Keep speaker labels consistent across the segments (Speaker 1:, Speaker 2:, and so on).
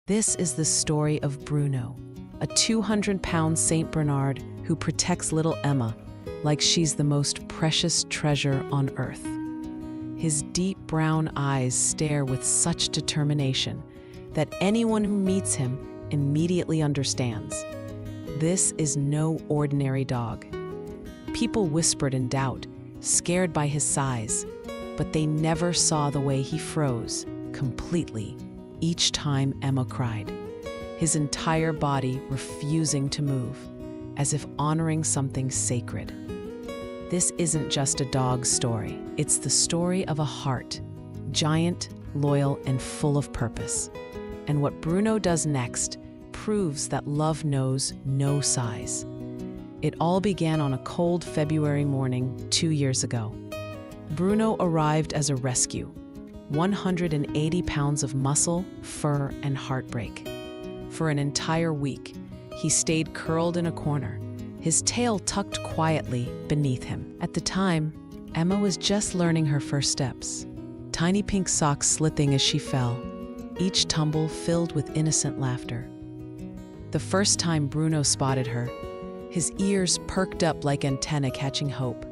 Speaker 1: This is the story of Bruno, a 200-pound Saint Bernard who protects little Emma like she's the most precious treasure on earth. His deep brown eyes stare with such determination that anyone who meets him immediately understands. This is no ordinary dog. People whispered in doubt, scared by his size, but they never saw the way he froze completely each time Emma cried, his entire body refusing to move, as if honoring something sacred. This isn't just a dog's story. It's the story of a heart, giant, loyal, and full of purpose. And what Bruno does next proves that love knows no size. It all began on a cold February morning 2 years ago. Bruno arrived as a rescue, 180 pounds of muscle, fur, and heartbreak. For an entire week, he stayed curled in a corner, his tail tucked quietly beneath him. At the time, Emma was just learning her first steps, tiny pink socks slipping as she fell, each tumble filled with innocent laughter. The first time Bruno spotted her, his ears perked up like antennae catching hope.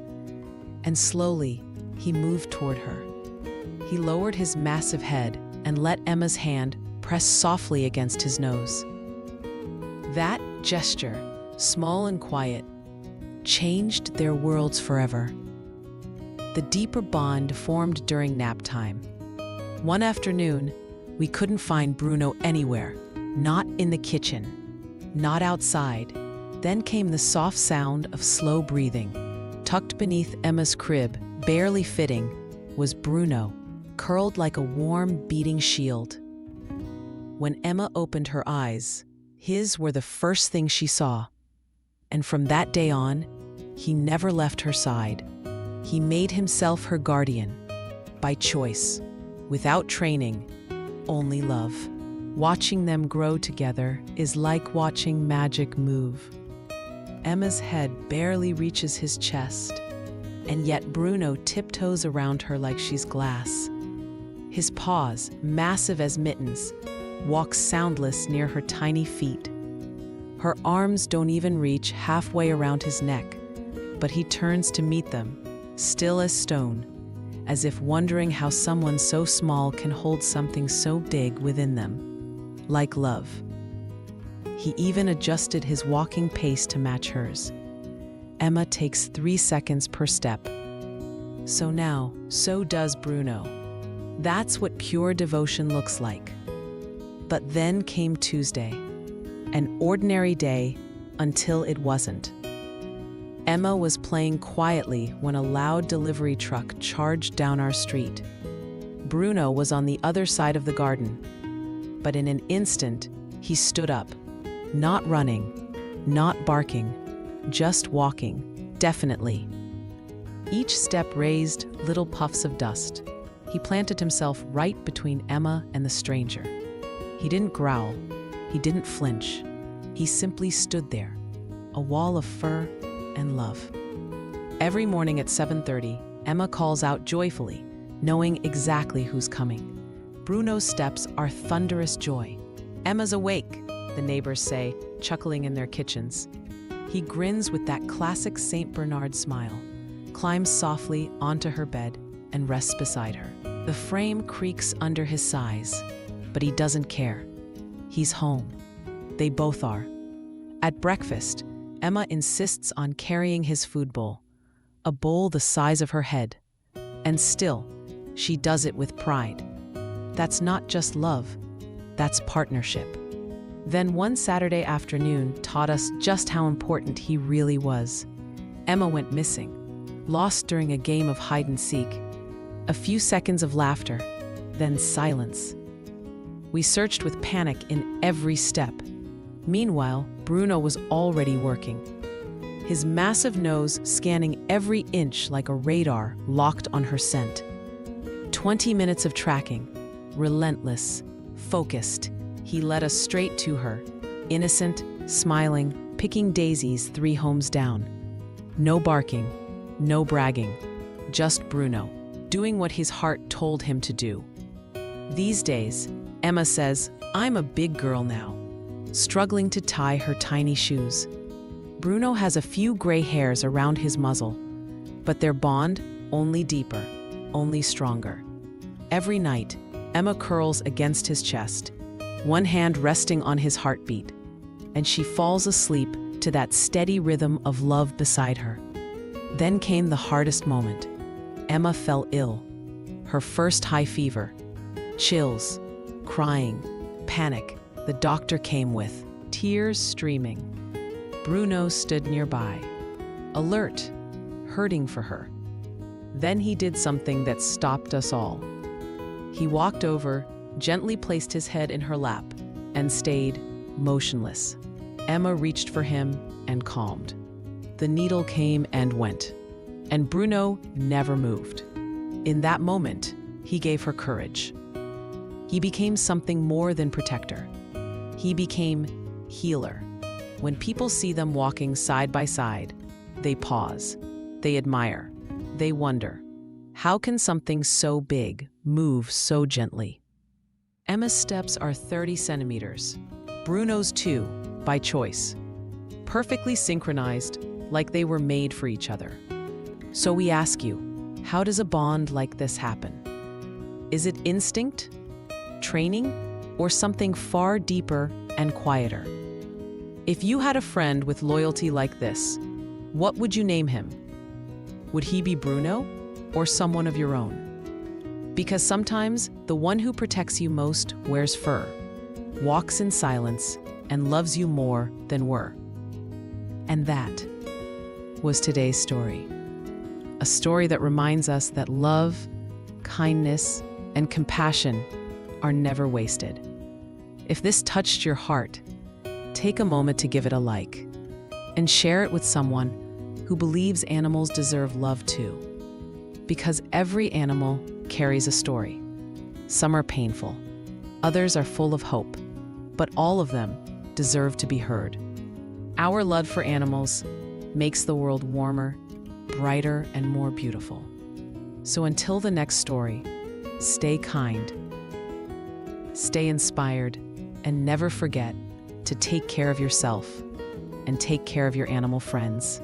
Speaker 1: And slowly, he moved toward her. He lowered his massive head and let Emma's hand press softly against his nose. That gesture, small and quiet, changed their worlds forever. The deeper bond formed during nap time. One afternoon, we couldn't find Bruno anywhere, not in the kitchen, not outside. Then came the soft sound of slow breathing. Tucked beneath Emma's crib, barely fitting, was Bruno, curled like a warm, beating shield. When Emma opened her eyes, his were the first thing she saw. And from that day on, he never left her side. He made himself her guardian, by choice, without training, only love. Watching them grow together is like watching magic move. Emma's head barely reaches his chest, and yet Bruno tiptoes around her like she's glass. His paws, massive as mittens, walk soundless near her tiny feet. Her arms don't even reach halfway around his neck, but he turns to meet them, still as stone, as if wondering how someone so small can hold something so big within them, like love. He even adjusted his walking pace to match hers. Emma takes 3 seconds per step. So now, so does Bruno. That's what pure devotion looks like. But then came Tuesday, an ordinary day until it wasn't. Emma was playing quietly when a loud delivery truck charged down our street. Bruno was on the other side of the garden, but in an instant, he stood up, not running, not barking, just walking, definitely. Each step raised little puffs of dust. He planted himself right between Emma and the stranger. He didn't growl. He didn't flinch. He simply stood there, a wall of fur and love. Every morning at 7:30, Emma calls out joyfully, knowing exactly who's coming. Bruno's steps are thunderous joy. "Emma's awake," the neighbors say, chuckling in their kitchens. He grins with that classic Saint Bernard smile, climbs softly onto her bed, and rests beside her. The frame creaks under his size, but he doesn't care. He's home. They both are. At breakfast, Emma insists on carrying his food bowl, a bowl the size of her head. And still, she does it with pride. That's not just love, that's partnership. Then one Saturday afternoon taught us just how important he really was. Emma went missing, lost during a game of hide and seek. A few seconds of laughter, then silence. We searched with panic in every step. Meanwhile, Bruno was already working, his massive nose scanning every inch like a radar locked on her scent. 20 minutes of tracking, relentless, focused. He led us straight to her, innocent, smiling, picking daisies 3 homes down. No barking, no bragging, just Bruno, doing what his heart told him to do. These days, Emma says, I'm a big girl now, struggling to tie her tiny shoes. Bruno has a few gray hairs around his muzzle, but their bond only deeper, only stronger. Every night, Emma curls against his chest, one hand resting on his heartbeat, and she falls asleep to that steady rhythm of love beside her. Then came the hardest moment. Emma fell ill. Her first high fever. Chills, crying, panic. The doctor came with, tears streaming. Bruno stood nearby, alert, hurting for her. Then he did something that stopped us all. He walked over, gently placed his head in her lap, and stayed motionless. Emma reached for him and calmed. The needle came and went, and Bruno never moved. In that moment, he gave her courage. He became something more than protector. He became healer. When people see them walking side by side, they pause, they admire, they wonder, how can something so big move so gently? Emma's steps are 30 centimeters, Bruno's 2, by choice, perfectly synchronized, like they were made for each other. So we ask you, how does a bond like this happen? Is it instinct, training, or something far deeper and quieter? If you had a friend with loyalty like this, what would you name him? Would he be Bruno or someone of your own? Because sometimes the one who protects you most wears fur, walks in silence, and loves you more than were. And that was today's story. A story that reminds us that love, kindness, and compassion are never wasted. If this touched your heart, take a moment to give it a like and share it with someone who believes animals deserve love too. Because every animal carries a story. Some are painful, others are full of hope, but all of them deserve to be heard. Our love for animals makes the world warmer, brighter, and more beautiful. So until the next story, stay kind, stay inspired, and never forget to take care of yourself and take care of your animal friends.